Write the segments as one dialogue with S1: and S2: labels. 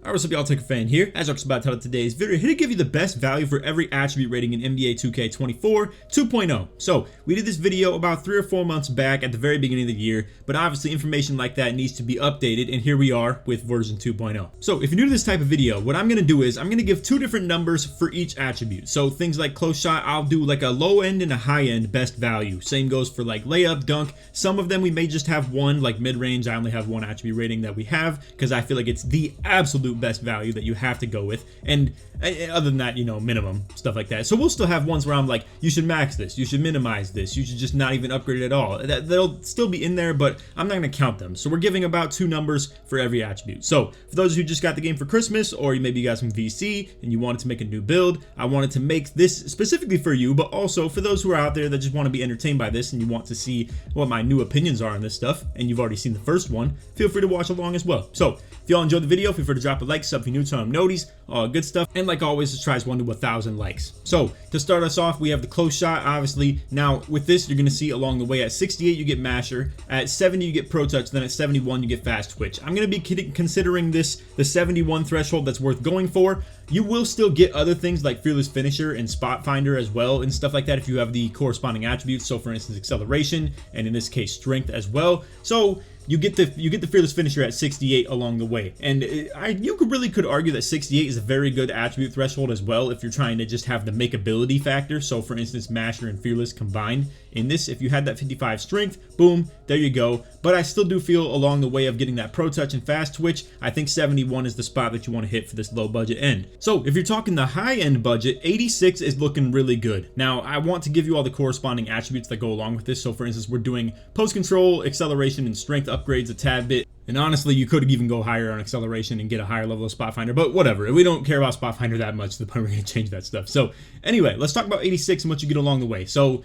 S1: Alright, what's up y'all, LakerFan here. As I was about to title today's video, here to give you the best value for every attribute rating in NBA 2K24 2.0. So, we did this video about 3 or 4 months back at the very beginning of the year, but obviously information like that needs to be updated, and here we are with version 2.0. So, if you're new to this type of video, what I'm going to do is, I'm going to give 2 different numbers for each attribute. So, things like close shot, I'll do like a low end and a high end best value. Same goes for like layup, dunk. Some of them we may just have one, like mid-range, I only have one attribute rating that we have, because I feel like it's the absolute best value that you have to go with, and other than that, you know, minimum stuff like that. So we'll still have ones where I'm like, you should max this, you should minimize this, you should just not even upgrade it at all. They'll still be in there, but I'm not going to count them. So we're giving about 2 numbers for every attribute. So for those who just got the game for Christmas, or maybe you got some VC and you wanted to make a new build, I wanted to make this specifically for you, but also for those who are out there that just want to be entertained by this and you want to see what my new opinions are on this stuff, and you've already seen the first one, feel free to watch along as well. So if y'all enjoyed the video, feel free to drop a like, sub if you're new to our noties, all good stuff, and like always, let's try 1 to 1,000 likes. So to start us off, we have the close shot, obviously. Now with this, you're going to see along the way, at 68 you get masher, at 70 you get pro touch, then at 71 you get fast twitch. I'm going to be considering this the 71 threshold that's worth going for. You will still get other things like fearless finisher and spot finder as well, and stuff like that if you have the corresponding attributes. So for instance, acceleration, and in this case strength as well. So you get the fearless finisher at 68 along the way, and you could argue that 68 is a very good attribute threshold as well if you're trying to just have the makeability factor. So for instance, masher and fearless combined. In this, if you had that 55 strength, boom, there you go. But I still do feel along the way of getting that pro touch and fast twitch, I think 71 is the spot that you want to hit for this low budget end. So if you're talking the high end budget, 86 is looking really good. Now I want to give you all the corresponding attributes that go along with this. So for instance, we're doing post control, acceleration, and strength upgrades a tad bit. And honestly, you could even go higher on acceleration and get a higher level of spot finder, but whatever. We don't care about spot finder that much to the point we're going to change that stuff. So anyway, let's talk about 86 and what you get along the way. So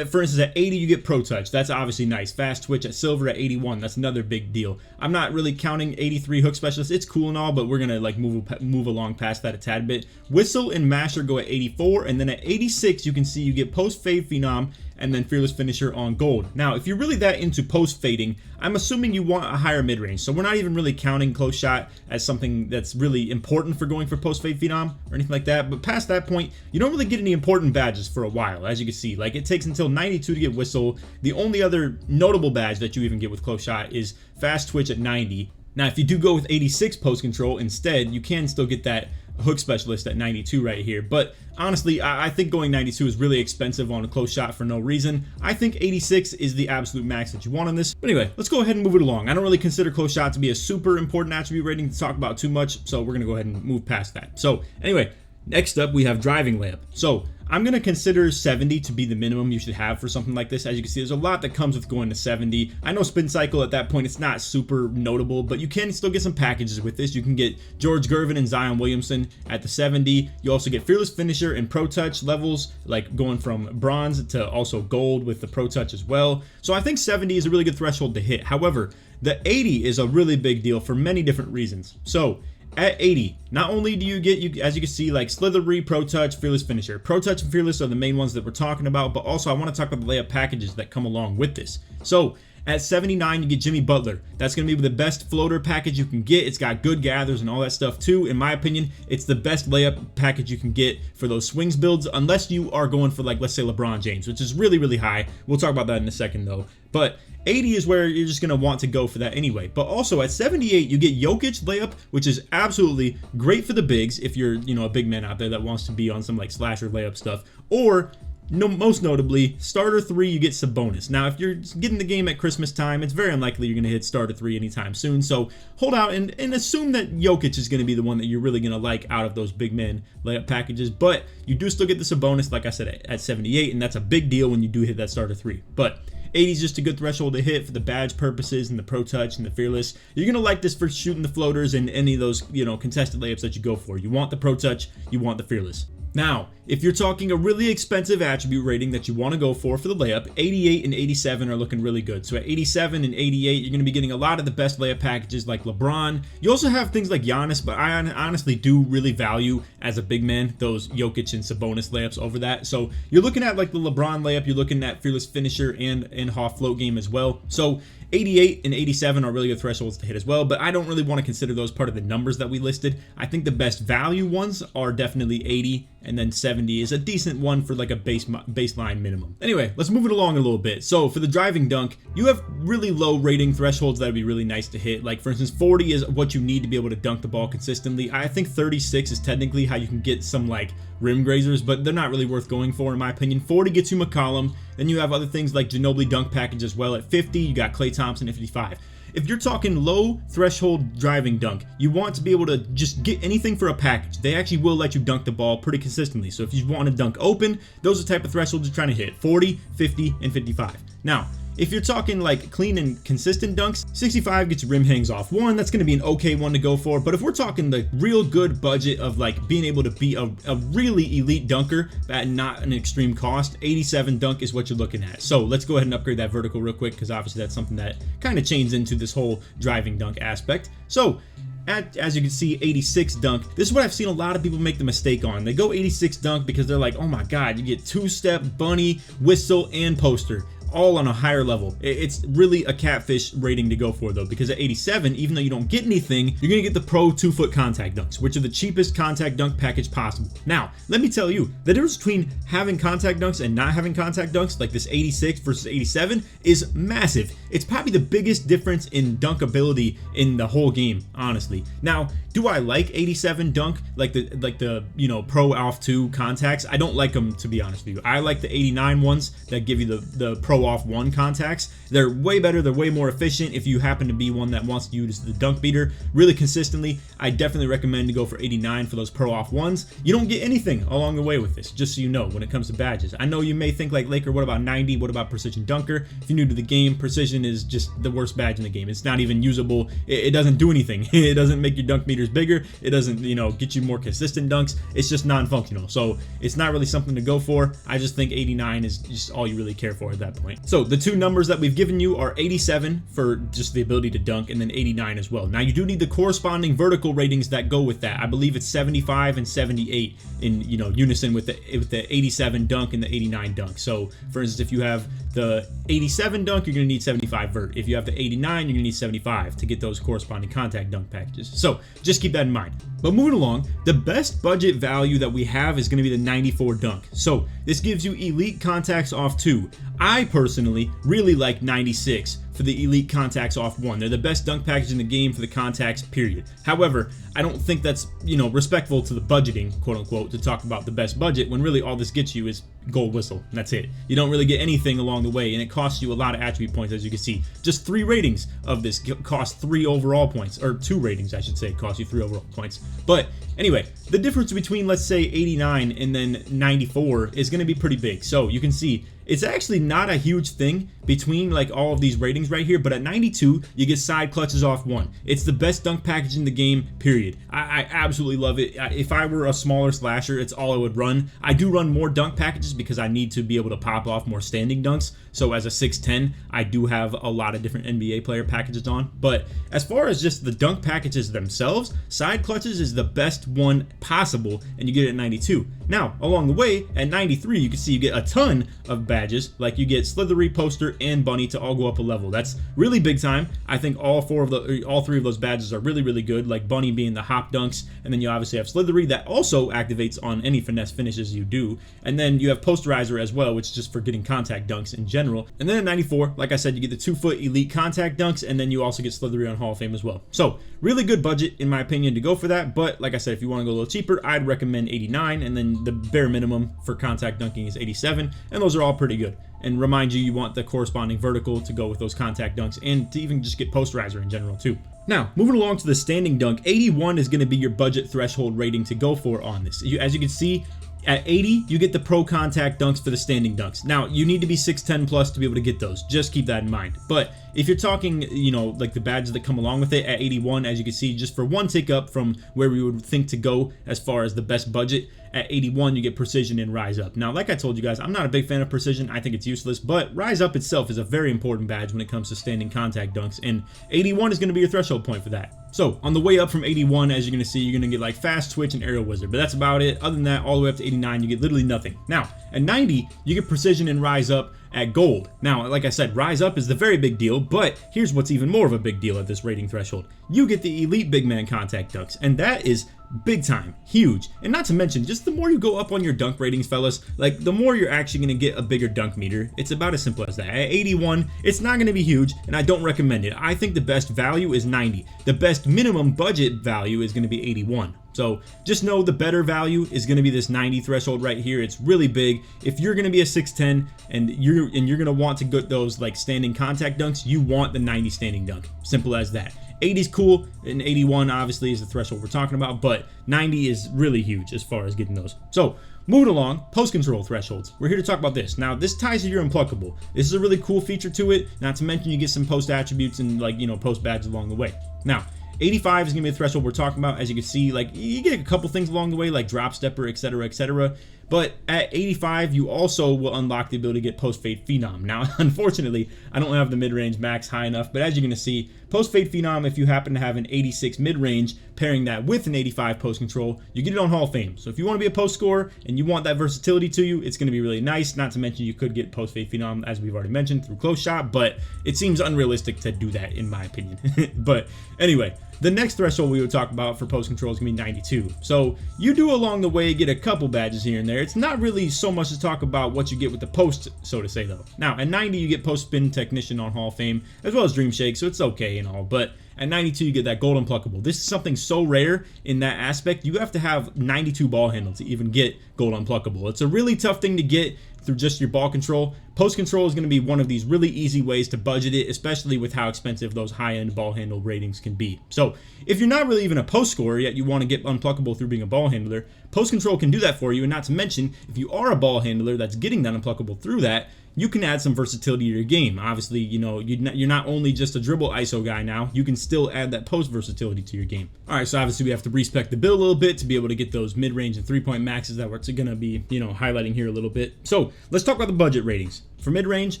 S1: for instance, at 80 you get pro touch. That's obviously nice. Fast twitch at silver at 81. That's another big deal. I'm not really counting 83 hook specialist. It's cool and all, but we're gonna like move along past that a tad bit. Whistle and masher go at 84, and then at 86 you can see you get post fade phenom and then fearless finisher on gold. Now if you're really that into post fading, I'm assuming you want a higher mid range, so we're not even really counting close shot as something that's really important for going for post fade phenom or anything like that. But past that point, you don't really get any important badges for a while. As you can see, like it takes until 92 to get whistle. The only other notable badge that you even get with close shot is fast twitch at 90. Now if you do go with 86 post control instead, you can still get that hook specialist at 92 right here. But honestly, I think going 92 is really expensive on a close shot for no reason. I think 86 is the absolute max that you want on this. But anyway, let's go ahead and move it along. I don't really consider close shot to be a super important attribute rating to talk about too much, so we're gonna go ahead and move past that. So anyway, next up we have driving layup. So I'm going to consider 70 to be the minimum you should have for something like this. As you can see, there's a lot that comes with going to 70. I know spin cycle at that point, it's not super notable, but you can still get some packages with this. You can get George Gervin and Zion Williamson at the 70. You also get fearless finisher and pro touch levels, like going from bronze to also gold with the pro touch as well. So I think 70 is a really good threshold to hit. However, the 80 is a really big deal for many different reasons. So at 80, not only do you get, as you can see, like slithery, pro touch, fearless finisher. Pro touch and fearless are the main ones that we're talking about, but also I want to talk about the layup packages that come along with this. So at 79 you get Jimmy Butler. That's going to be the best floater package you can get. It's got good gathers and all that stuff too. In my opinion, it's the best layup package you can get for those swings builds, unless you are going for, like, let's say LeBron James, which is really, really high. We'll talk about that in a second though. But 80 is where you're just going to want to go for that anyway. But also at 78 you get Jokic layup, which is absolutely great for the bigs if you're, you know, a big man out there that wants to be on some like slasher layup stuff. Or most notably, starter 3 you get Sabonis. Now if you're getting the game at Christmas time, it's very unlikely you're going to hit starter 3 anytime soon, so hold out and assume that Jokic is going to be the one that you're really going to like out of those big man layup packages. But you do still get the Sabonis, like I said, at 78, and that's a big deal when you do hit that starter 3. But 80 is just a good threshold to hit for the badge purposes and the pro touch and the fearless. You're going to like this for shooting the floaters and any of those, you know, contested layups that you go for. You want the pro touch, you want the fearless. Now, if you're talking a really expensive attribute rating that you want to go for the layup, 88 and 87 are looking really good. So at 87 and 88, you're going to be getting a lot of the best layup packages like LeBron. You also have things like Giannis, but I honestly do really value, as a big man, those Jokic and Sabonis layups over that. So you're looking at like the LeBron layup, you're looking at fearless finisher and Hoff float game as well. So 88 and 87 are really good thresholds to hit as well, but I don't really want to consider those part of the numbers that we listed. I think the best value ones are definitely 80, and then 70 is a decent one for like a baseline minimum. Anyway, let's move it along a little bit. So for the driving dunk, you have really low rating thresholds that would be really nice to hit. Like for instance, 40 is what you need to be able to dunk the ball consistently. I think 36 is technically how you can get some like rim grazers, but they're not really worth going for in my opinion. 40 gets you McCollum. Then you have other things like Ginobili dunk package as well at 50. You got Klay Thompson at 55. If you're talking low threshold driving dunk, you want to be able to just get anything for a package. They actually will let you dunk the ball pretty consistently. So if you want to dunk open, those are the type of thresholds you're trying to hit: 40, 50, and 55. Now, if you're talking like clean and consistent dunks, 65 gets your rim hangs off one. That's going to be an okay one to go for. But if we're talking the real good budget of like being able to be a really elite dunker at not an extreme cost, 87 dunk is what you're looking at. So let's go ahead and upgrade that vertical real quick, because obviously that's something that kind of chains into this whole driving dunk aspect. So as you can see, 86 dunk. This is what I've seen a lot of people make the mistake on. They go 86 dunk because they're like, oh my God, you get two-step, bunny, whistle, and poster, all on a higher level. It's really a catfish rating to go for though, because at 87, even though you don't get anything, you're gonna get the pro 2-foot contact dunks, which are the cheapest contact dunk package possible. Now, let me tell you, the difference between having contact dunks and not having contact dunks, like this 86 versus 87, is massive. It's probably the biggest difference in dunkability in the whole game, honestly. Now, do I like 87 dunk, like the you know, pro off 2 contacts? I don't like them, to be honest with you. I like the 89 ones that give you the pro off 1 contacts. They're way better, they're way more efficient if you happen to be one that wants to use the dunk beater really consistently. I definitely recommend to go for 89 for those pro off 1s. You don't get anything along the way with this, just so you know, when it comes to badges. I know you may think like, Laker, what about 90? What about precision dunker? If you're new to the game, precision is just the worst badge in the game. It's not even usable. It doesn't do anything. It doesn't make your dunk meters bigger. It doesn't, you know, get you more consistent dunks. It's just non-functional. So it's not really something to go for. I just think 89 is just all you really care for at that point. So the two numbers that we've given you are 87 for just the ability to dunk, and then 89 as well. Now you do need the corresponding vertical ratings that go with that. I believe it's 75 and 78 in, you know, unison with the 87 dunk and the 89 dunk. So for instance, if you have the 87 dunk, you're gonna need 75 vert. If you have the 89, you're gonna need 75 to get those corresponding contact dunk packages. So just keep that in mind. But moving along, the best budget value that we have is gonna be the 94 dunk. So this gives you elite contacts off 2. I personally really like 96 for the elite contacts off 1. They're the best dunk package in the game for the contacts, period. However, I don't think that's, you know, respectful to the budgeting, quote unquote, to talk about the best budget when really all this gets you is gold whistle, and that's it. You don't really get anything along the way, and it costs you a lot of attribute points, as you can see. Just 3 ratings of this cost 3 overall points, or 2 ratings, I should say, cost you 3 overall points. But anyway, the difference between, let's say, 89 and then 94 is going to be pretty big. So you can see it's actually not a huge thing between like all of these ratings right here, but at 92 you get side clutches off 1. It's the best dunk package in the game, period. I absolutely love it. If I were a smaller slasher, it's all I would run. I do run more dunk packages because I need to be able to pop off more standing dunks. So as a 6'10", I do have a lot of different NBA player packages on. But as far as just the dunk packages themselves, side clutches is the best one possible, and you get it at 92. Now, along the way, at 93, you can see you get a ton of badges. Like you get Slithery, Poster, and Bunny to all go up a level. That's really big time. I think all 3 of those badges are really, really good. Like Bunny being the hop dunks, and then you obviously have Slithery that also activates on any finesse finishes you do. And then you have Posterizer as well, which is just for getting contact dunks in general. And then at 94, like I said, you get the 2-foot elite contact dunks, and then you also get Slithery on Hall of Fame as well. So really good budget in my opinion to go for that. But like I said, if you want to go a little cheaper, I'd recommend 89, and then the bare minimum for contact dunking is 87, and those are all pretty good. And remind you, you want the corresponding vertical to go with those contact dunks, and to even just get Posterizer in general too. Now, moving along to the standing dunk, 81 is going to be your budget threshold rating to go for on this. As you can see, at 80, you get the pro contact dunks for the standing dunks. Now, you need to be 6'10 plus to be able to get those. Just keep that in mind. But if you're talking, you know, like the badges that come along with it, at 81, as you can see, just for one tick up from where we would think to go as far as the best budget, at 81, you get precision and rise up. Now, like I told you guys, I'm not a big fan of precision. I think it's useless, but rise up itself is a very important badge when it comes to standing contact dunks, and 81 is going to be your threshold point for that. So on the way up from 81, as you're going to see, you're going to get like fast twitch and aerial wizard, but that's about it. Other than that, all the way up to 89, you get literally nothing. Now, at 90, you get precision and rise up, at gold. Now, like I said, rise up is the very big deal, but here's what's even more of a big deal at this rating threshold. You get the elite big man contact dunks, and that is big time, huge. And not to mention, just the more you go up on your dunk ratings, fellas, like the more you're actually going to get a bigger dunk meter. It's about as simple as that. At 81, it's not going to be huge, and I don't recommend it. I think the best value is 90. The best minimum budget value is going to be 81. So just know the better value is going to be this 90 threshold right here. It's really big. If you're going to be a 6'10 and you're going to want to get those like standing contact dunks, you want the 90 standing dunk. Simple as that. 80 is cool, and 81 obviously is the threshold we're talking about, but 90 is really huge as far as getting those. So moving along, post control thresholds. We're here to talk about this. Now, this ties to your unpluckable. This is a really cool feature to it. Not to mention you get some post attributes and like, you know, post badges along the way. Now, 85 is gonna be the threshold we're talking about. As you can see, like you get a couple things along the way, like drop stepper, etc., etc. But at 85, you also will unlock the ability to get post fade phenom. Now, unfortunately, I don't have the mid range max high enough, but as you're gonna see, post fade phenom, if you happen to have an 86 mid range, pairing that with an 85 post control, you get it on Hall of Fame. So if you want to be a post scorer and you want that versatility to you, it's going to be really nice. Not to mention you could get post fade phenom, as we've already mentioned, through close shot, but it seems unrealistic to do that in my opinion. But anyway, the next threshold we would talk about for post control is going to be 92. So you do along the way get a couple badges here and there. It's not really so much to talk about what you get with the post, so to say, though. Now, at 90, you get post spin technician on Hall of Fame, as well as Dream Shake, so it's okay and all, but at 92, you get that gold unpluckable. This is something so rare in that aspect. You have to have 92 ball handle to even get gold unpluckable. It's a really tough thing to get through just your ball control. Post control is going to be one of these really easy ways to budget it, especially with how expensive those high-end ball handle ratings can be. So if you're not really even a post scorer yet you want to get unpluckable through being a ball handler, post control can do that for you. And not to mention, if you are a ball handler that's getting that unpluckable through that, you can add some versatility to your game. Obviously, you know, you're not only just a dribble ISO guy now, you can still add that post versatility to your game. All right, so obviously we have to respec the build a little bit to be able to get those mid-range and three-point maxes that we're going to be, you know, highlighting here a little bit. So let's talk about the budget ratings. For mid-range,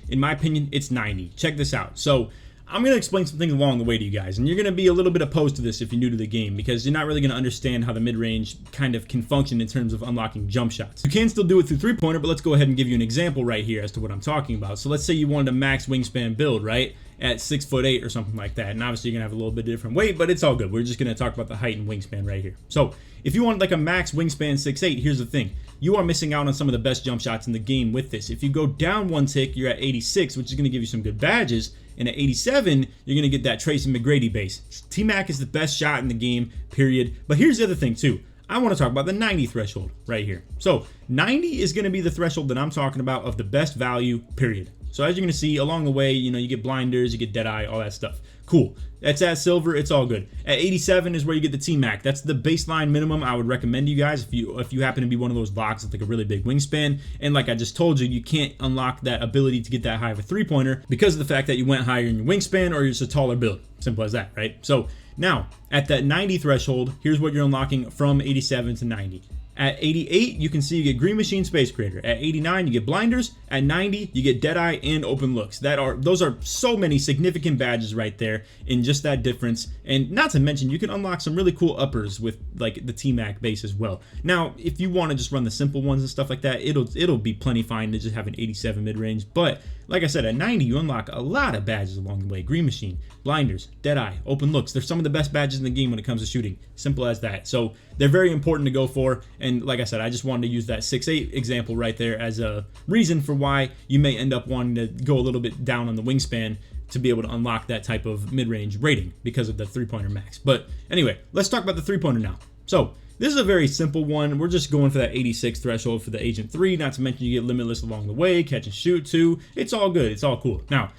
S1: in my opinion, it's 90. Check this out. So I'm going to explain some things along the way to you guys, and you're going to be a little bit opposed to this if you're new to the game, because you're not really going to understand how the mid-range kind of can function in terms of unlocking jump shots. You can still do it through three-pointer, but let's go ahead and give you an example right here as to what I'm talking about. So let's say you wanted a max wingspan build, right, at 6'8" or something like that, and obviously you're going to have a little bit different weight, but it's all good. We're just going to talk about the height and wingspan right here. So if you want like a max wingspan 6'8", here's the thing. You are missing out on some of the best jump shots in the game with this. If you go down one tick, you're at 86, which is going to give you some good badges. And at 87, you're going to get that Tracy McGrady base. T-Mac is the best shot in the game, period. But here's the other thing, too. I want to talk about the 90 threshold right here. So 90 is going to be the threshold that I'm talking about of the best value, period. So as you're going to see along the way, you know, you get blinders, you get Deadeye, all that stuff. Cool. That's at silver. It's all good. At 87 is where you get the T-Mac. That's the baseline minimum I would recommend you guys if you happen to be one of those locks with like a really big wingspan. And like I just told you, you can't unlock that ability to get that high of a three-pointer because of the fact that you went higher in your wingspan or you're just a taller build. Simple as that, right? So now at that 90 threshold, here's what you're unlocking from 87 to 90. At 88, you can see you get Green Machine Space Creator. At 89, you get Blinders. At 90, you get Deadeye and Open Looks. Those are so many significant badges right there in just that difference. And not to mention, you can unlock some really cool uppers with like the T-Mac base as well. Now, if you want to just run the simple ones and stuff like that, it'll be plenty fine to just have an 87 mid-range. But like I said, at 90, you unlock a lot of badges along the way. Green Machine, Blinders, Deadeye, Open Looks. They're some of the best badges in the game when it comes to shooting. Simple as that. So they're very important to go for. And like I said, I just wanted to use that 6'8" example right there as a reason for why you may end up wanting to go a little bit down on the wingspan to be able to unlock that type of mid-range rating because of the three-pointer max. But anyway, let's talk about the three-pointer now. So this is a very simple one. We're just going for that 86 threshold for the Agent 3, not to mention you get Limitless along the way, catch and shoot too. It's all good. It's all cool. Now,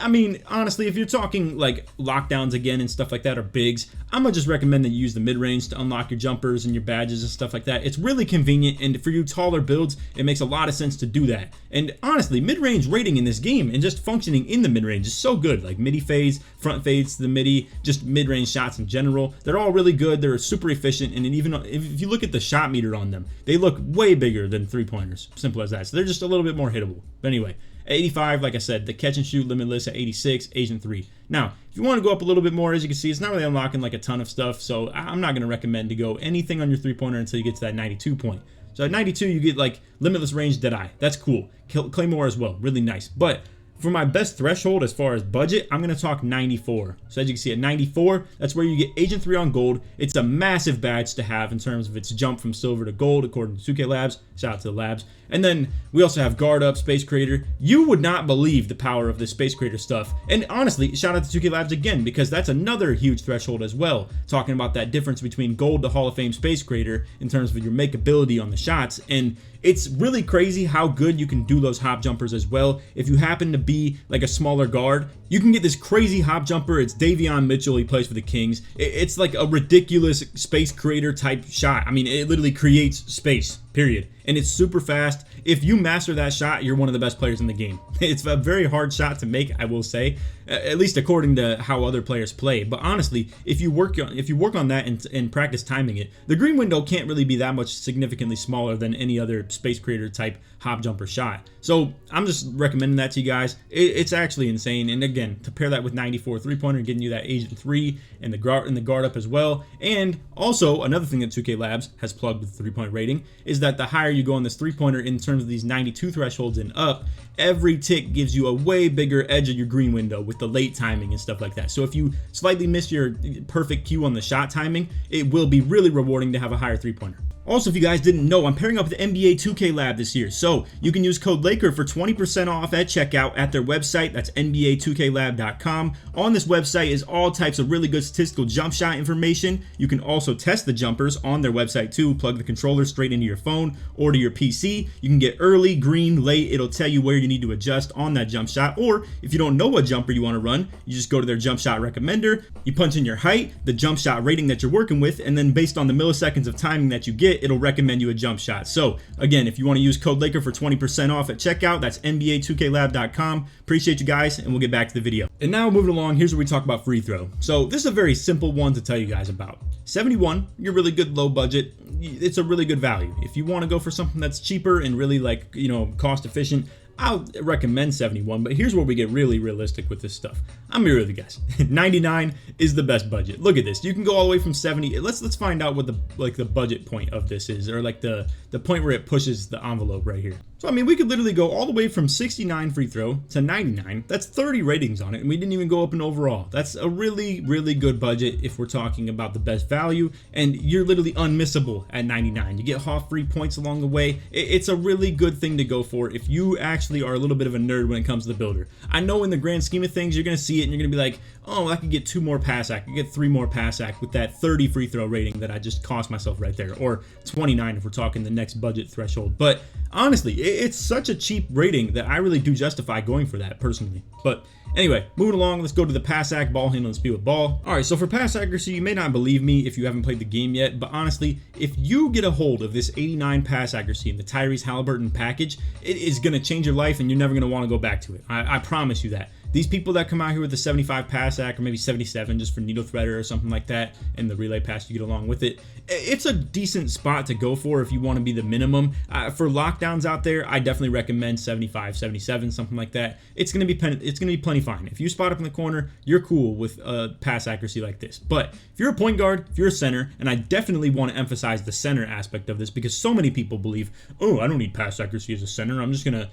S1: I mean, honestly, if you're talking like lockdowns again and stuff like that or bigs, I'm gonna just recommend that you use the mid-range to unlock your jumpers and your badges and stuff like that. It's really convenient, and for you taller builds, it makes a lot of sense to do that. And honestly, mid-range rating in this game and just functioning in the mid-range is so good. Like midi fades, front fades to the midi, just mid-range shots in general. They're all really good. They're super efficient, and even if you look at the shot meter on them, they look way bigger than three-pointers. Simple as that. So they're just a little bit more hittable. But anyway, At 85, like I said, the catch and shoot limitless at 86, Agent 3. Now, if you want to go up a little bit more, as you can see, it's not really unlocking like a ton of stuff, so I'm not going to recommend to go anything on your three-pointer until you get to that 92 point. So at 92, you get like limitless range Deadeye. That's cool. Claymore as well, really nice. But for my best threshold as far as budget, I'm going to talk 94. So as you can see at 94, that's where you get Agent 3 on gold. It's a massive badge to have in terms of its jump from silver to gold, according to 2K Labs. Shout out to the labs. And then we also have Guard Up, Space Creator. You would not believe the power of this Space Creator stuff. And honestly, shout out to 2K Labs again, because that's another huge threshold as well. Talking about that difference between gold to Hall of Fame Space Creator in terms of your makeability on the shots. And it's really crazy how good you can do those hop jumpers as well. If you happen to be like a smaller guard, you can get this crazy hop jumper. It's Davion Mitchell. He plays for the Kings. It's like a ridiculous Space Creator type shot. I mean, it literally creates space, period. And it's super fast. If you master that shot, you're one of the best players in the game. It's a very hard shot to make, I will say, at least according to how other players play. But honestly, if you work on that and practice timing it, the green window can't really be that much significantly smaller than any other Space Creator type hop jumper shot. So I'm just recommending that to you guys. It's actually insane. And again, to pair that with 94 3-pointer, getting you that Agent 3 and the guard up as well. And also another thing that 2K Labs has plugged with the 3-point rating is that the higher you go on this 3-pointer in terms of these 92 thresholds and up, every tick gives you a way bigger edge of your green window with the late timing and stuff like that. So if you slightly miss your perfect cue on the shot timing, it will be really rewarding to have a higher 3-pointer. Also, if you guys didn't know, I'm pairing up with the NBA 2K Lab this year, so you can use code LAKER for 20% off at checkout at their website. That's NBA2KLab.com. On this website is all types of really good statistical jump shot information. You can also test the jumpers on their website too. Plug the controller straight into your phone or to your PC. You can get early, green, late. It'll tell you where you need to adjust on that jump shot. Or if you don't know what jumper you want to run, you just go to their jump shot recommender. You punch in your height, the jump shot rating that you're working with, and then based on the milliseconds of timing that you get, it'll recommend you a jump shot. So again, if you want to use code LAKER for 20% off at checkout, that's NBA2KLab.com. Appreciate you guys, and we'll get back to the video. And now moving along, here's where we talk about free throw. So this is a very simple one to tell you guys about. 71, you're really good low budget. It's a really good value. If you want to go for something that's cheaper and really like, cost efficient, I'll recommend 71, but here's where we get really realistic with this stuff. I'm here with you guys. 99 is the best budget. Look at this. You can go all the way from 70. Let's find out what the budget point of this is, or like the point where it pushes the envelope right here. So I mean, we could literally go all the way from 69 free throw to 99. That's 30 ratings on it, and we didn't even go up in overall. That's a really, really good budget if we're talking about the best value, and you're literally unmissable at 99. You get half free points along the way. It's a really good thing to go for if you actually are a little bit of a nerd when it comes to the builder. I know in the grand scheme of things, you're going to see it and you're going to be like, oh, I could get 2 more pass act, I could get 3 more pass act with that 30 free throw rating that I just cost myself right there, or 29 if we're talking the next budget threshold. But honestly, it's such a cheap rating that I really do justify going for that personally. But anyway, moving along, let's go to the pass act, ball handling, speed with ball. All right, so for pass accuracy, you may not believe me if you haven't played the game yet, but honestly, if you get a hold of this 89 pass accuracy in the Tyrese Halliburton package, it is going to change your life and you're never going to want to go back to it. I promise you that. These people that come out here with the 75 pass act, or maybe 77 just for needle threader or something like that, and the relay pass you get along with it, it's a decent spot to go for if you want to be the minimum. For lockdowns out there, I definitely recommend 75, 77, something like that. It's gonna be plenty fine. If you spot up in the corner, you're cool with pass accuracy like this. But if you're a point guard, if you're a center, and I definitely want to emphasize the center aspect of this because so many people believe, oh, I don't need pass accuracy as a center. I'm just gonna,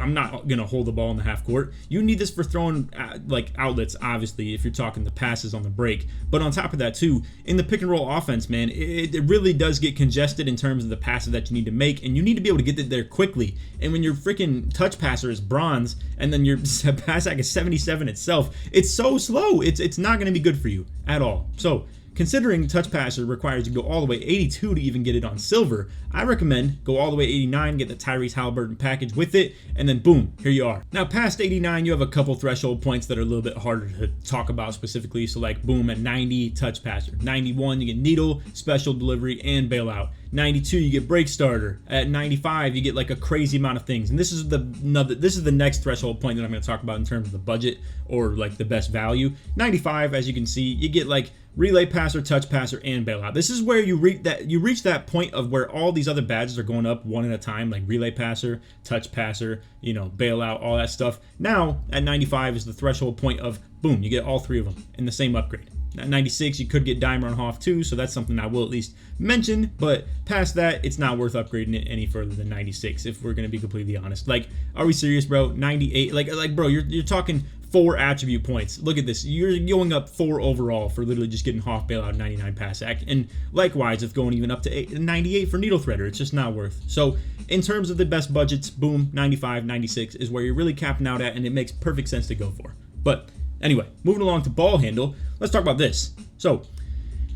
S1: I'm not gonna hold the ball in the half court. You need this for throwing like outlets, obviously, if you're talking the passes on the break. But on top of that too, in the pick and roll offense, man, it really does get congested in terms of the passes that you need to make, and you need to be able to get it there quickly. And when your freaking touch passer is bronze and then your pass act is 77 itself, it's so slow. It's not going to be good for you at all. So considering touch passer requires you to go all the way 82 to even get it on silver, I recommend go all the way 89, get the Tyrese Halliburton package with it, and then boom, here you are. Now past 89, you have a couple threshold points that are a little bit harder to talk about specifically. So like boom, at 90, touch passer. 91, you get needle, special delivery, and bailout. 92, you get break starter. At 95, you get like a crazy amount of things. And this is the next threshold point that I'm going to talk about in terms of the budget or like the best value. 95, as you can see, you get like relay passer, touch passer, and bailout. This is where you reach that point of where all these other badges are going up one at a time, like relay passer, touch passer, you know, bailout, all that stuff. Now at 95 is the threshold point of boom, you get all three of them in the same upgrade. At 96, you could get Dimer on Hoff too, so that's something I will at least mention. But past that, it's not worth upgrading it any further than 96, if we're gonna be completely honest. Like, are we serious, bro? 98, like, bro, you're talking 4 attribute points. Look at this. You're going up 4 overall for literally just getting Hoff bailout 99 pass act. And likewise, if going even up to 98 for needle threader, it's just not worth. So in terms of the best budgets, boom, 95, 96 is where you're really capping out at, and it makes perfect sense to go for. But anyway, moving along to ball handle, let's talk about this. So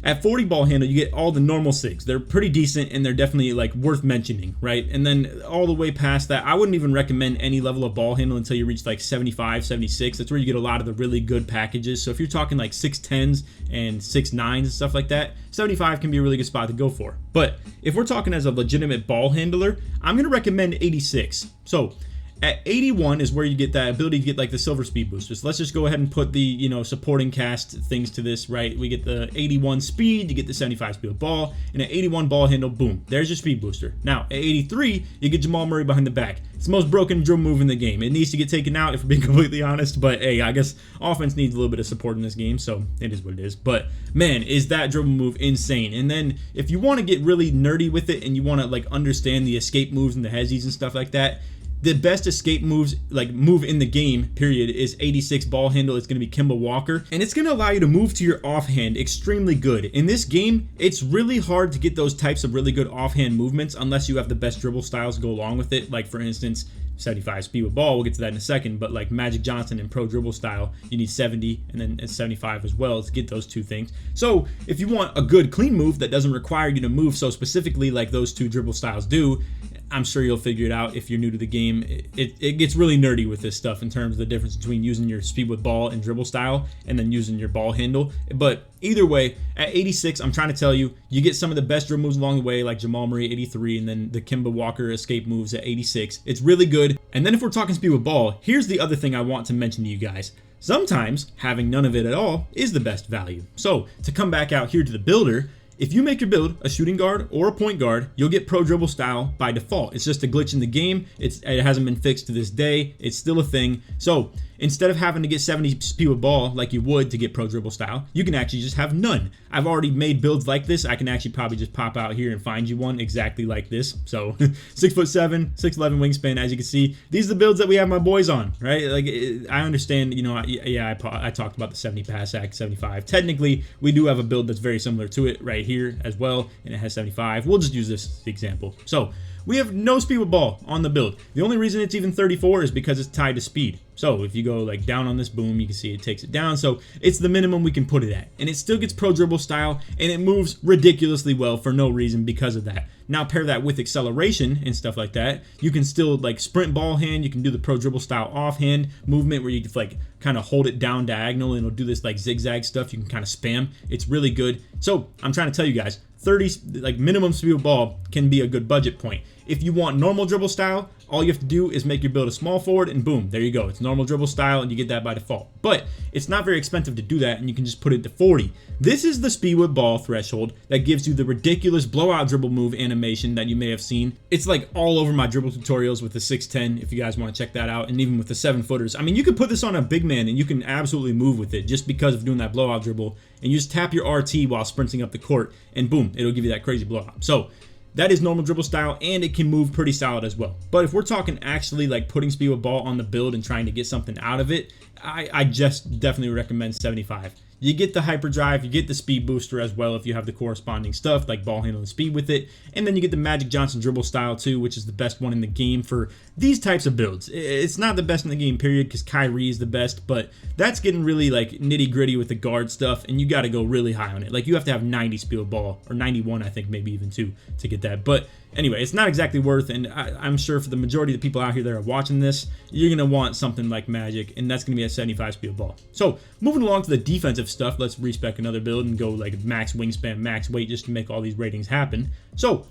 S1: at 40 ball handle, you get all the normal SIGs. They're pretty decent, and they're definitely like worth mentioning, right? And then all the way past that, I wouldn't even recommend any level of ball handle until you reach like 75, 76. That's where you get a lot of the really good packages. So if you're talking like 610s and 6.9s and stuff like that, 75 can be a really good spot to go for. But if we're talking as a legitimate ball handler, I'm going to recommend 86. So at 81 is where you get that ability to get like the silver speed boosters. Let's just go ahead and put the, you know, supporting cast things to this, right? We get the 81 speed, you get the 75 speed of ball, and at 81 ball handle, boom, there's your speed booster. Now, at 83, you get Jamal Murray behind the back. It's the most broken dribble move in the game. It needs to get taken out, if we're being completely honest, but hey, I guess offense needs a little bit of support in this game, so it is what it is. But man, is that dribble move insane. And then if you want to get really nerdy with it and you want to like understand the escape moves and the hezzies and stuff like that, the best escape moves, like move in the game, period, is 86 ball handle. It's going to be Kemba Walker, and it's going to allow you to move to your offhand extremely good. In this game, it's really hard to get those types of really good offhand movements unless you have the best dribble styles to go along with it. Like for instance, 75 speed with ball, we'll get to that in a second, but like Magic Johnson in pro dribble style, you need 70 and then 75 as well to get those two things. So if you want a good clean move that doesn't require you to move so specifically like those two dribble styles do, I'm sure you'll figure it out if you're new to the game. It gets really nerdy with this stuff in terms of the difference between using your speed with ball and dribble style and then using your ball handle. But either way, at 86, I'm trying to tell you, you get some of the best dribble moves along the way, like Jamal Murray 83, and then the Kemba Walker escape moves at 86. It's really good. And then if we're talking speed with ball, here's the other thing I want to mention to you guys. Sometimes having none of it at all is the best value. So to come back out here to the builder, if you make your build a shooting guard or a point guard, you'll get pro dribble style by default. It's just a glitch in the game. It hasn't been fixed to this day. It's still a thing. So instead of having to get 70 speed with ball like you would to get pro dribble style, you can actually just have none. I've already made builds like this. I can actually probably just pop out here and find you one exactly like this. So 6'7", 6'11" wingspan. As you can see, these are the builds that we have my boys on, right? Like I understand, you know, I talked about the 70 pass act, 75. Technically, we do have a build that's very similar to it right here as well, and it has 75. We'll just use this as the example. So we have no speed with ball on the build. The only reason it's even 34 is because it's tied to speed. So if you go like down on this, boom, you can see it takes it down. So it's the minimum we can put it at, and it still gets pro dribble style, and it moves ridiculously well for no reason because of that. Now pair that with acceleration and stuff like that, you can still like sprint ball hand. You can do the pro dribble style offhand movement where you can like kind of hold it down diagonal and it'll do this like zigzag stuff. You can kind of spam. It's really good. So I'm trying to tell you guys, 30 like minimum speed with ball can be a good budget point. If you want normal dribble style, all you have to do is make your build a small forward and boom, there you go. It's normal dribble style and you get that by default. But it's not very expensive to do that, and you can just put it to 40. This is the speed with ball threshold that gives you the ridiculous blowout dribble move animation that you may have seen. It's like all over my dribble tutorials with the 6'10", if you guys want to check that out, and even with the 7-footers. I mean, you could put this on a big man and you can absolutely move with it just because of doing that blowout dribble, and you just tap your RT while sprinting up the court and boom, it'll give you that crazy blowout. So that is normal dribble style, and it can move pretty solid as well. But if we're talking actually like putting speed with ball on the build and trying to get something out of it, I just definitely recommend 75. You get the hyperdrive, you get the speed booster as well if you have the corresponding stuff like ball handle and speed with it, and then you get the Magic Johnson dribble style too, which is the best one in the game for these types of builds. It's not the best in the game, period, because Kyrie is the best, but that's getting really like nitty gritty with the guard stuff, and you got to go really high on it. Like you have to have 90 speed with ball, or 91 I think, maybe even too, to get that. But anyway, it's not exactly worth, and I'm sure for the majority of the people out here that are watching this, you're going to want something like Magic, and that's going to be a 75 speed of ball. So moving along to the defensive stuff, let's respec another build and go like max wingspan, max weight, just to make all these ratings happen. So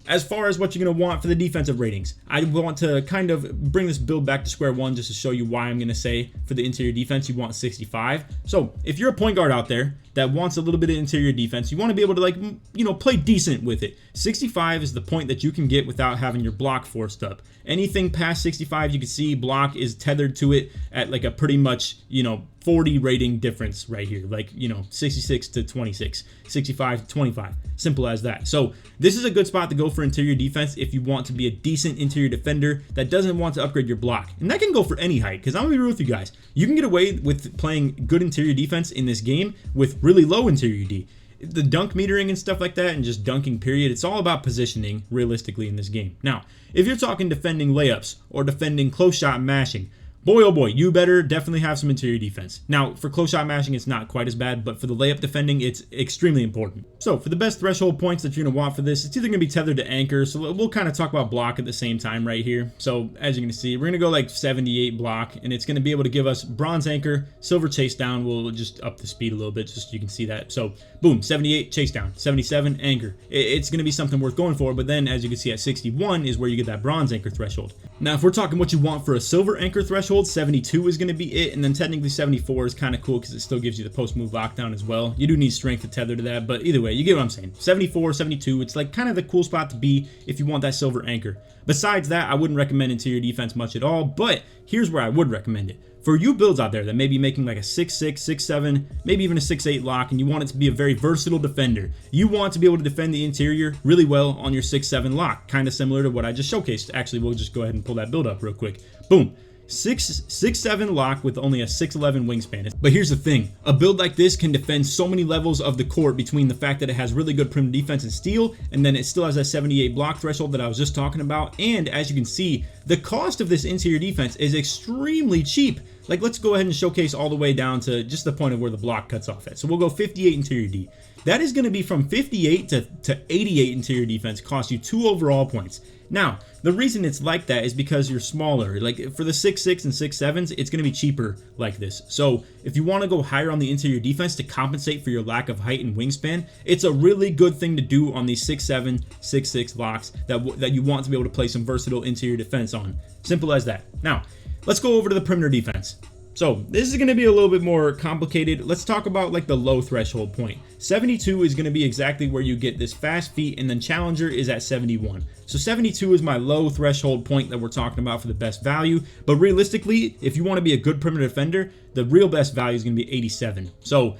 S1: as far as what you're going to want for the defensive ratings, I want to kind of bring this build back to square one just to show you why I'm going to say for the interior defense you want 65. So if you're a point guard out there that wants a little bit of interior defense. You want to be able to, like, you know, play decent with it. 65 is the point that you can get without having your block forced up. Anything past 65, you can see block is tethered to it at like a pretty much, you know, 40 rating difference right here. Like, you know, 66 to 26, 65 to 25. Simple as that. So this is a good spot to go for interior defense if you want to be a decent interior defender that doesn't want to upgrade your block. And that can go for any height, because I'm going to be real with you guys. You can get away with playing good interior defense in this game with really low interior D. The dunk metering and stuff like that, and just dunking period, it's all about positioning realistically in this game. Now, if you're talking defending layups or defending close shot mashing, boy oh boy, you better definitely have some interior defense. Now, for close shot mashing, it's not quite as bad, but for the layup defending, it's extremely important. So for the best threshold points that you're going to want for this, it's either going to be tethered to anchor, so we'll kind of talk about block at the same time right here. So as you're going to see, we're going to go like 78 block, and it's going to be able to give us bronze anchor, silver chase down. We'll just up the speed a little bit just so you can see that. So boom, 78 chase down, 77 anchor. It's going to be something worth going for, but then as you can see at 61 is where you get that bronze anchor threshold. Now, if we're talking what you want for a silver anchor threshold, 72 is going to be it, and then technically 74 is kind of cool because it still gives you the post move lockdown as well. You do need strength to tether to that, but either way, you get what I'm saying. 74, 72, it's like kind of the cool spot to be if you want that silver anchor. Besides that, I wouldn't recommend interior defense much at all, but here's where I would recommend it. For you builds out there that may be making like a 6'6", 6'7", maybe even a 6'8" lock, and you want it to be a very versatile defender. You want to be able to defend the interior really well on your 6'7" lock, kind of similar to what I just showcased. Actually, we'll just go ahead and pull that build up real quick. Boom. 6'7" lock with only a 6'11" wingspan. But here's the thing, a build like this can defend so many levels of the court between the fact that it has really good perimeter defense and steal, and then it still has that 78 block threshold that I was just talking about. And as you can see, the cost of this interior defense is extremely cheap. Like, let's go ahead and showcase all the way down to just the point of where the block cuts off at. So we'll go 58 interior D. That is going to be from 58 to 88 interior defense, cost you 2 overall points. Now, the reason it's like that is because you're smaller. Like for the 6'6" and 6'7s, it's going to be cheaper like this. So if you want to go higher on the interior defense to compensate for your lack of height and wingspan, it's a really good thing to do on these 6'7", 6'6 locks that you want to be able to play some versatile interior defense on. Simple as that. Now, let's go over to the perimeter defense. So this is going to be a little bit more complicated. Let's talk about like the low threshold point. 72 is going to be exactly where you get this fast feet, and then challenger is at 71. So 72 is my low threshold point that we're talking about for the best value. But realistically, if you want to be a good perimeter defender, the real best value is going to be 87. So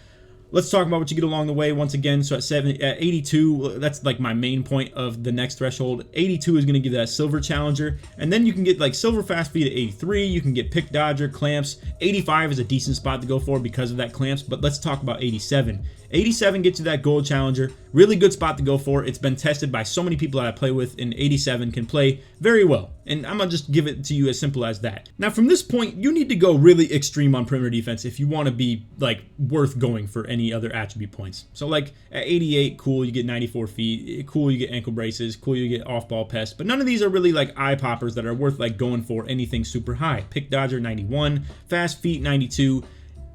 S1: let's talk about what you get along the way once again. So at 82, that's like my main point of the next threshold. 82 is going to give that silver challenger, and then you can get like silver fast feet at 83. You can get pick dodger, clamps. 85 is a decent spot to go for because of that clamps, but let's talk about 87. 87 gets you that gold challenger. Really good spot to go for. It's been tested by so many people that I play with, and 87 can play very well. And I'm going to just give it to you as simple as that. Now, from this point, you need to go really extreme on perimeter defense if you want to be like worth going for any other attribute points. So like at 88, cool, you get 94 feet. Cool, you get ankle braces. Cool, you get off-ball pest. But none of these are really like eye poppers that are worth like going for anything super high. Pick dodger, 91. Fast feet, 92.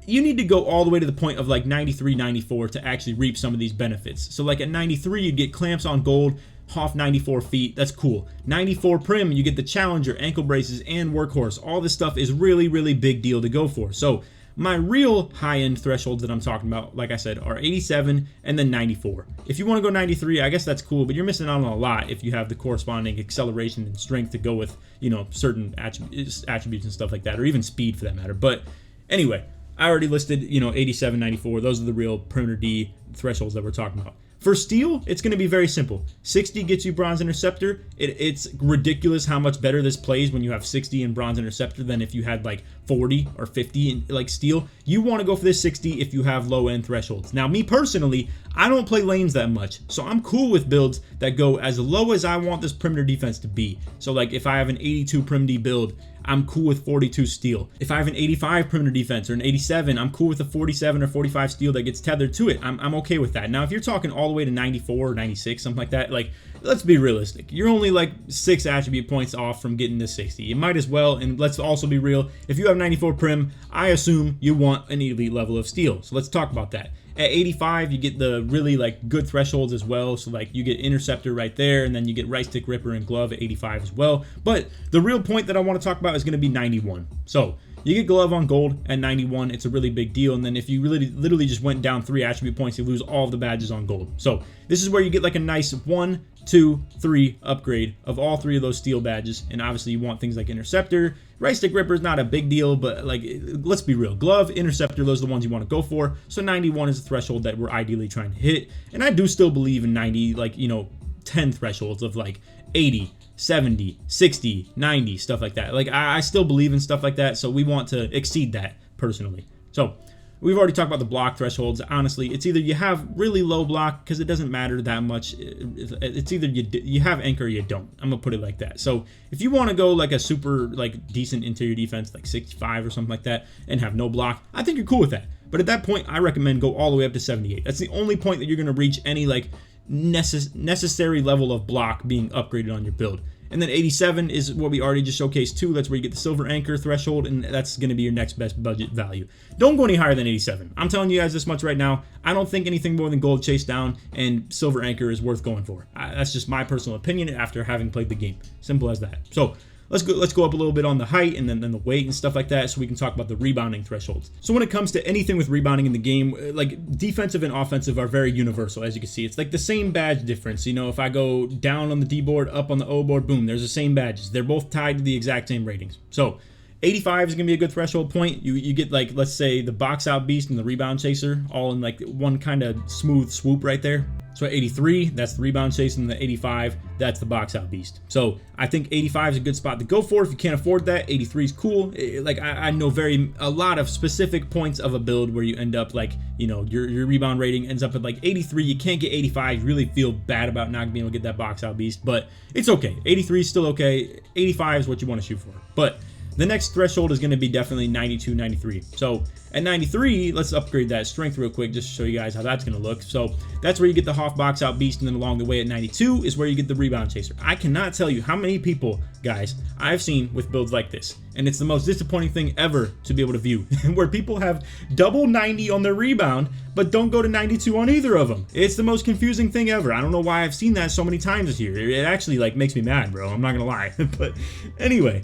S1: You need to go all the way to the point of like 93, 94 to actually reap some of these benefits. So like at 93, you'd get clamps on gold, Hoff 94 feet, that's cool. 94 prim, you get the challenger, ankle braces, and workhorse. All this stuff is really, really big deal to go for. So my real high-end thresholds that I'm talking about, like I said, are 87 and then 94. If you want to go 93, I guess that's cool, but you're missing out on a lot if you have the corresponding acceleration and strength to go with, you know, certain attributes and stuff like that, or even speed for that matter. But anyway, I already listed, you know, 87, 94. Those are the real perimeter D thresholds that we're talking about. For steal, it's going to be very simple. 60 gets you bronze interceptor. It's ridiculous how much better this plays when you have 60 in bronze interceptor than if you had like 40 or 50 in like steal. You want to go for this 60 if you have low end thresholds. Now, me personally, I don't play lanes that much, so I'm cool with builds that go as low as I want this perimeter defense to be. So like if I have an 82 prim D build, I'm cool with 42 steal. If I have an 85 perimeter defense or an 87, I'm cool with a 47 or 45 steal that gets tethered to it. I'm okay with that. Now, if you're talking all the way to 94 or 96, something like that, like, let's be realistic. You're only like 6 attribute points off from getting to 60. You might as well, and let's also be real, if you have 94 prim, I assume you want an elite level of steal. So let's talk about that. At 85, you get the really like good thresholds as well. So like you get interceptor right there, and then you get right stick ripper and glove at 85 as well. But the real point that I want to talk about is going to be 91. So you get glove on gold at 91. It's a really big deal. And then if you literally just went down 3 attribute points, you lose all of the badges on gold. So this is where you get like a nice 1, 2, 3 upgrade of all 3 of those steel badges. And obviously you want things like interceptor. Right stick ripper is not a big deal, but like, let's be real, glove, interceptor, those are the ones you want to go for. So 91 is the threshold that we're ideally trying to hit. And I do still believe in 90, like, you know, 10 thresholds of like 80, 70, 60, 90, stuff like that. Like, I still believe in stuff like that, so we want to exceed that personally. So we've already talked about the block thresholds. Honestly, it's either you have really low block, because it doesn't matter that much. It's either you have anchor or you don't. I'm gonna put it like that. So if you want to go like a super like decent interior defense, like 65 or something like that, and have no block, I think you're cool with that. But at that point, I recommend go all the way up to 78. That's the only point that you're gonna reach any like necessary level of block being upgraded on your build. And then 87 is what we already just showcased too. That's where you get the silver anchor threshold, and that's going to be your next best budget value. Don't go any higher than 87. I'm telling you guys this much right now. I don't think anything more than gold chase down and silver anchor is worth going for. That's just my personal opinion after having played the game. Simple as that. So let's go up a little bit on the height and then the weight and stuff like that, so we can talk about the rebounding thresholds. So when it comes to anything with rebounding in the game, like defensive and offensive are very universal. As you can see, it's like the same badge difference. You know, if I go down on the D board, up on the O board, boom, there's the same badges. They're both tied to the exact same ratings. So 85 is going to be a good threshold point. You get like, let's say the box out beast and the rebound chaser all in like one kind of smooth swoop right there. So at 83, that's the rebound chase, and the 85, that's the box out beast. So I think 85 is a good spot to go for. If you can't afford that, 83 is cool. Like I know a lot of specific points of a build where you end up like, you know, your rebound rating ends up at like 83. You can't get 85. You really feel bad about not being able to get that box out beast, but it's okay. 83 is still okay. 85 is what you want to shoot for. But the next threshold is going to be definitely 92, 93. So at 93, let's upgrade that strength real quick just to show you guys how that's going to look. So that's where you get the Hoff box out beast, and then along the way at 92 is where you get the rebound chaser. I cannot tell you how many people, guys, I've seen with builds like this, and it's the most disappointing thing ever to be able to view, where people have double 90 on their rebound, but don't go to 92 on either of them. It's the most confusing thing ever. I don't know why I've seen that so many times this year. It actually like makes me mad, bro. I'm not going to lie. But anyway,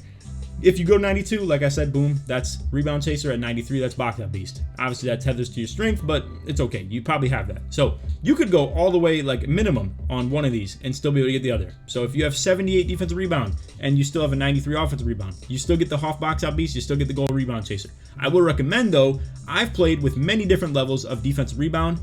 S1: if you go 92, like I said, boom, that's rebound chaser. At 93, that's box out beast. Obviously, that tethers to your strength, but it's okay. You probably have that. So you could go all the way, like minimum, on one of these and still be able to get the other. So if you have 78 defensive rebound and you still have a 93 offensive rebound, you still get the Hoff box out beast. You still get the gold rebound chaser. I will recommend, though, I've played with many different levels of defensive rebound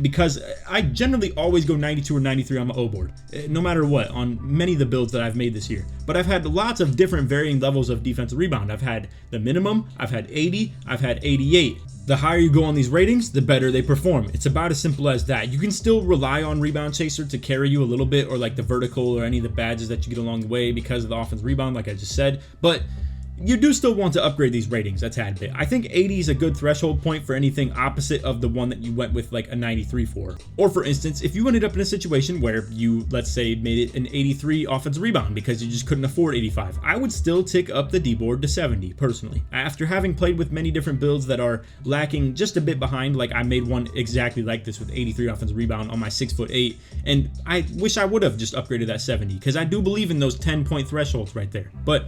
S1: because I generally always go 92 or 93 on my O board, no matter what, on many of the builds that I've made this year. But I've had lots of different varying levels of defensive rebound. I've had the minimum, I've had 80, I've had 88. The higher you go on these ratings, the better they perform. It's about as simple as that. You can still rely on rebound chaser to carry you a little bit, or like the vertical or any of the badges that you get along the way because of the offense rebound, like I just said. But you do still want to upgrade these ratings a tad bit. I think 80 is a good threshold point for anything opposite of the one that you went with like a 93 for. Or for instance, if you ended up in a situation where you, let's say, made it an 83 offensive rebound because you just couldn't afford 85, I would still tick up the D board to 70 personally. After having played with many different builds that are lacking just a bit behind, like I made one exactly like this with 83 offensive rebound on my 6'8", and I wish I would have just upgraded that 70 because I do believe in those 10-point thresholds right there. But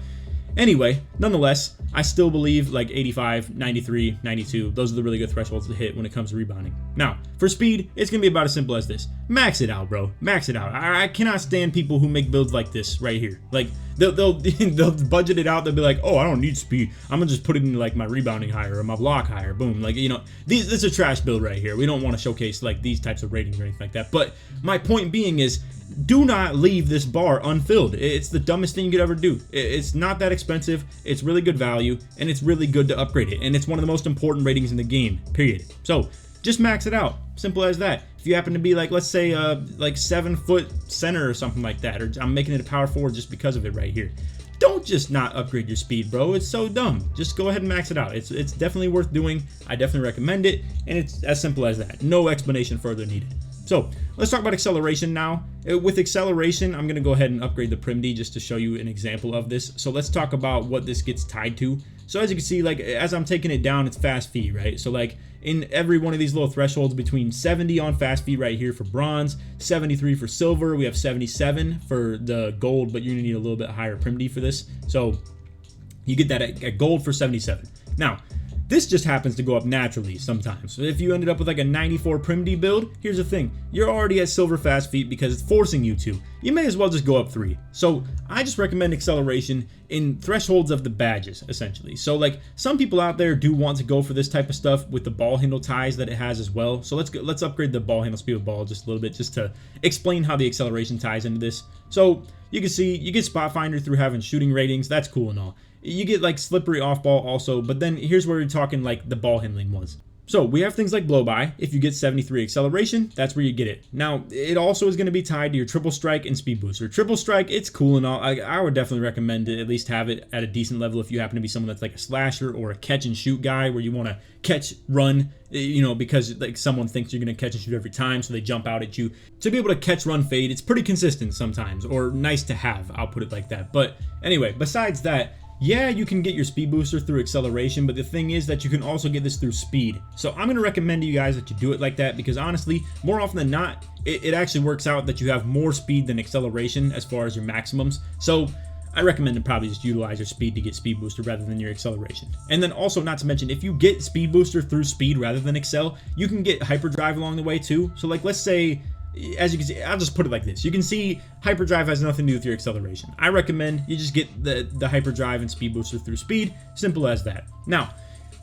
S1: anyway, nonetheless, I still believe like 85, 93, 92, those are the really good thresholds to hit when it comes to rebounding. Now, for speed, it's going to be about as simple as this. Max it out, bro. Max it out. I cannot stand people who make builds like this right here. Like, they'll budget it out. They'll be like, oh, I don't need speed. I'm going to just put it in like my rebounding higher or my block higher. Boom. Like, you know, this is a trash build right here. We don't want to showcase like these types of ratings or anything like that. But my point being is, do not leave this bar unfilled. It's the dumbest thing you could ever do. It's not that expensive. It's really good value, and it's really good to upgrade it. And it's one of the most important ratings in the game, period. So just max it out. Simple as that. If you happen to be like, let's say, like 7-foot center or something like that, or I'm making it a power forward just because of it right here, don't just not upgrade your speed, bro. It's so dumb. Just go ahead and max it out. It's definitely worth doing. I definitely recommend it, and it's as simple as that. No explanation further needed. So let's talk about acceleration now. With acceleration, I'm going to go ahead and upgrade the Prim D just to show you an example of this. So let's talk about what this gets tied to. So as you can see, like as I'm taking it down, it's fast feet, right? So like in every one of these little thresholds, between 70 on fast feet right here for bronze, 73 for silver, we have 77 for the gold, but you're going to need a little bit higher Prim D for this. So you get that at gold for 77. Now, this just happens to go up naturally sometimes. So if you ended up with like a 94 Prim D build, here's the thing. You're already at silver fast feet because it's forcing you to. You may as well just go up 3. So I just recommend acceleration in thresholds of the badges, essentially. So like some people out there do want to go for this type of stuff with the ball handle ties that it has as well. So let's upgrade the ball handle speed of ball just a little bit just to explain how the acceleration ties into this. So you can see you get spot finder through having shooting ratings. That's cool and all. You get like slippery off ball also, but then here's where you're talking like the ball handling ones. So we have things like blow by. If you get 73 acceleration, that's where you get it. Now, it also is going to be tied to your triple strike and speed booster. Triple strike, it's cool and all. I would definitely recommend to at least have it at a decent level if you happen to be someone that's like a slasher or a catch and shoot guy where you want to catch, run, you know, because like someone thinks you're going to catch and shoot every time, so they jump out at you. To be able to catch, run, fade, it's pretty consistent sometimes, or nice to have, I'll put it like that. But anyway, besides that, yeah, you can get your speed booster through acceleration, but the thing is that you can also get this through speed. So I'm going to recommend to you guys that you do it like that because honestly, more often than not, it actually works out that you have more speed than acceleration as far as your maximums. So I recommend to probably just utilize your speed to get speed booster rather than your acceleration. And then also, not to mention, if you get speed booster through speed rather than excel, you can get hyperdrive along the way too. So like, let's say, as you can see, I'll just put it like this. You can see hyperdrive has nothing to do with your acceleration. I recommend you just get the hyperdrive and speed booster through speed. Simple as that. Now,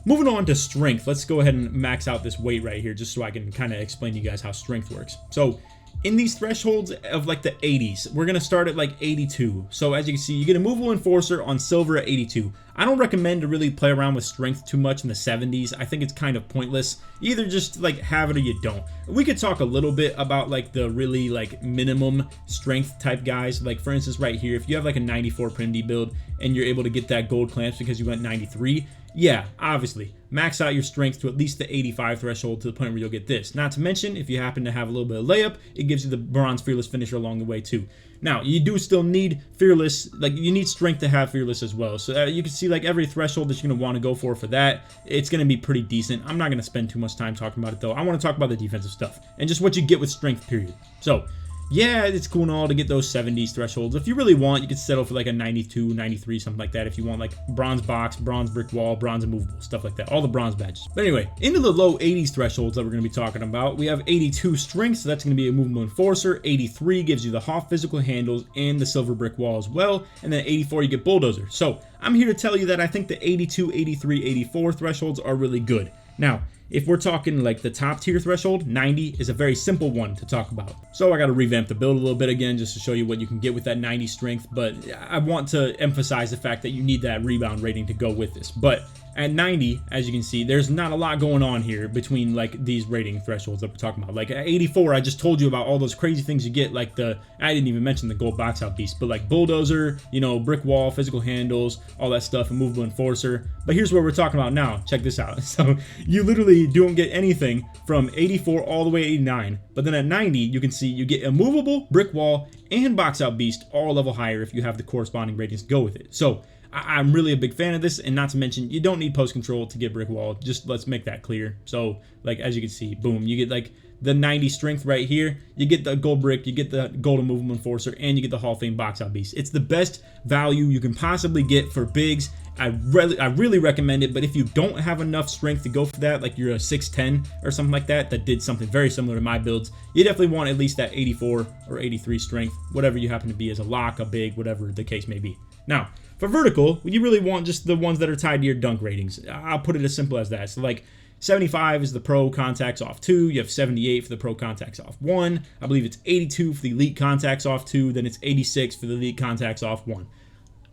S1: moving on to strength. Let's go ahead and max out this weight right here just so I can kind of explain to you guys how strength works. So in these thresholds of like the 80s, we're going to start at like 82. So as you can see, you get a movable enforcer on silver at 82. I don't recommend to really play around with strength too much in the 70s. I think it's kind of pointless. You either just like have it or you don't. We could talk a little bit about like the really like minimum strength type guys. Like for instance, right here, if you have like a 94 Prim D build and you're able to get that gold clamps because you went 93, yeah, obviously, max out your strength to at least the 85 threshold to the point where you'll get this. Not to mention, if you happen to have a little bit of layup, it gives you the bronze fearless finisher along the way too. Now, you do still need fearless, like you need strength to have fearless as well. So you can see like every threshold that you're going to want to go for that, it's going to be pretty decent. I'm not going to spend too much time talking about it though. I want to talk about the defensive stuff and just what you get with strength, period. So yeah, it's cool and all to get those 70s thresholds. If you really want, you could settle for like a 92, 93, something like that. If you want like bronze box, bronze brick wall, bronze immovable, stuff like that. All the bronze badges. But anyway, into the low 80s thresholds that we're going to be talking about. We have 82 strength, so that's going to be a movable enforcer. 83 gives you the Hoff physical handles and the silver brick wall as well. And then 84, you get bulldozer. So I'm here to tell you that I think the 82, 83, 84 thresholds are really good. Now, if we're talking like the top tier threshold, 90 is a very simple one to talk about. So I got to revamp the build a little bit again just to show you what you can get with that 90 strength. But I want to emphasize the fact that you need that rebound rating to go with this. But at 90, as you can see, there's not a lot going on here between like these rating thresholds that we're talking about. Like at 84, I just told you about all those crazy things you get, like I didn't even mention the gold box out beast, but like bulldozer, you know, brick wall, physical handles, all that stuff, and movable enforcer. But here's what we're talking about now. Check this out. So you literally don't get anything from 84 all the way to 89. But then at 90, you can see you get a movable, brick wall, and box out beast all level higher if you have the corresponding ratings to go with it. So I'm really a big fan of this, and not to mention, you don't need post control to get brick wall. Just let's make that clear. So, like, as you can see, boom, you get like the 90 strength right here. You get the gold brick, you get the golden movable enforcer, and you get the Hall of Fame box out beast. It's the best value you can possibly get for bigs. I really recommend it, but if you don't have enough strength to go for that, like you're a 6'10 or something like that did something very similar to my builds, you definitely want at least that 84 or 83 strength, whatever you happen to be as a lock, a big, whatever the case may be. Now, for vertical, you really want just the ones that are tied to your dunk ratings. I'll put it as simple as that. So like 75 is the pro contacts off 2. You have 78 for the pro contacts off 1. I believe it's 82 for the elite contacts off 2. Then it's 86 for the elite contacts off 1.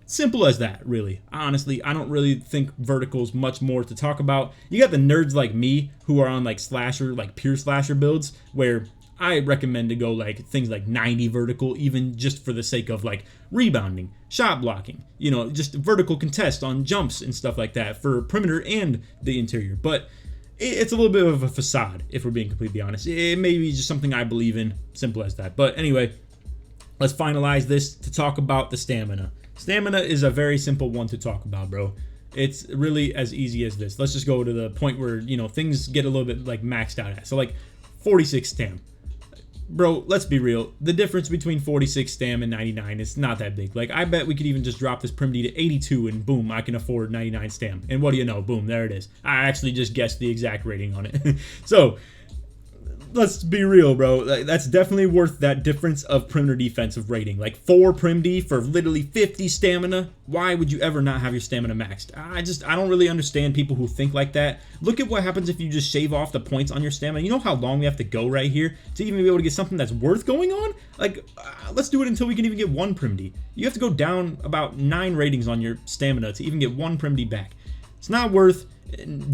S1: Simple as that, really. Honestly, I don't really think vertical's much more to talk about. You got the nerds like me who are on like slasher, like pure slasher builds, where I recommend to go like things like 90 vertical, even just for the sake of like rebounding, shot blocking, you know, just vertical contest on jumps and stuff like that for perimeter and the interior. But it's a little bit of a facade, if we're being completely honest. It may be just something I believe in, simple as that. But anyway, let's finalize this to talk about the stamina. Stamina is a very simple one to talk about, bro. It's really as easy as this. Let's just go to the point where, you know, things get a little bit like maxed out at. So like 46 stam. bro, let's be real. The difference between 46 stam and 99 is not that big. Like, I bet we could even just drop this Prim D to 82 and boom, I can afford 99 stam. And what do you know? Boom, there it is. I actually just guessed the exact rating on it. So, let's be real, bro. That's definitely worth that difference of perimeter defensive rating. Like 4 Prim D for literally 50 stamina. Why would you ever not have your stamina maxed? I don't really understand people who think like that. Look at what happens if you just shave off the points on your stamina. You know how long we have to go right here to even be able to get something that's worth going on? Like, let's do it until we can even get 1 Prim D. You have to go down about 9 ratings on your stamina to even get 1 Prim D back. It's not worth.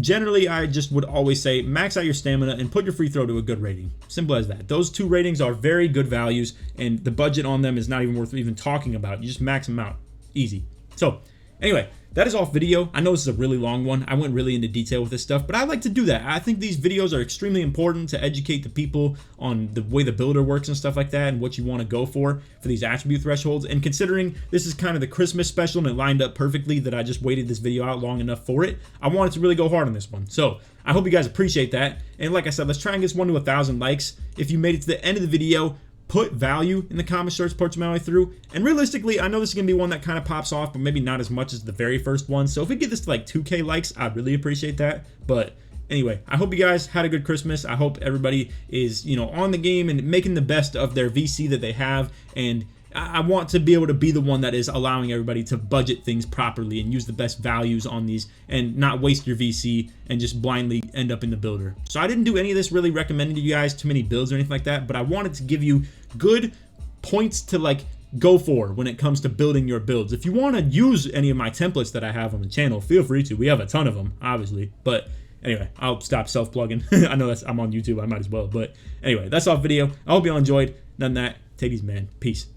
S1: Generally, I just would always say max out your stamina and put your free throw to a good rating. Simple as that. Those 2 ratings are very good values, and the budget on them is not even worth even talking about. You just max them out. Easy. So, anyway, that is all video. I know this is a really long one. I went really into detail with this stuff, but I like to do that. I think these videos are extremely important to educate the people on the way the builder works and stuff like that, and what you want to go for these attribute thresholds. And considering this is kind of the Christmas special and it lined up perfectly that I just waited this video out long enough for it, I wanted to really go hard on this one. So I hope you guys appreciate that. And like I said, let's try and get this one to 1,000 likes. If you made it to the end of the video, put value in the comment short support my way through. And realistically, I know this is going to be one that kind of pops off, but maybe not as much as the very first one. So if we get this to like 2K likes, I'd really appreciate that. But anyway, I hope you guys had a good Christmas. I hope everybody is, on the game and making the best of their VC that they have. And I want to be able to be the one that is allowing everybody to budget things properly and use the best values on these and not waste your VC and just blindly end up in the builder. So I didn't do any of this really recommending to you guys too many builds or anything like that, but I wanted to give you good points to like go for when it comes to building your builds. If you want to use any of my templates that I have on the channel, feel free to. We have a ton of them, obviously, but anyway, I'll stop self-plugging. I know I'm on YouTube, I might as well. But anyway, that's all video. I hope you all enjoyed. None of that. Take these, man. Peace.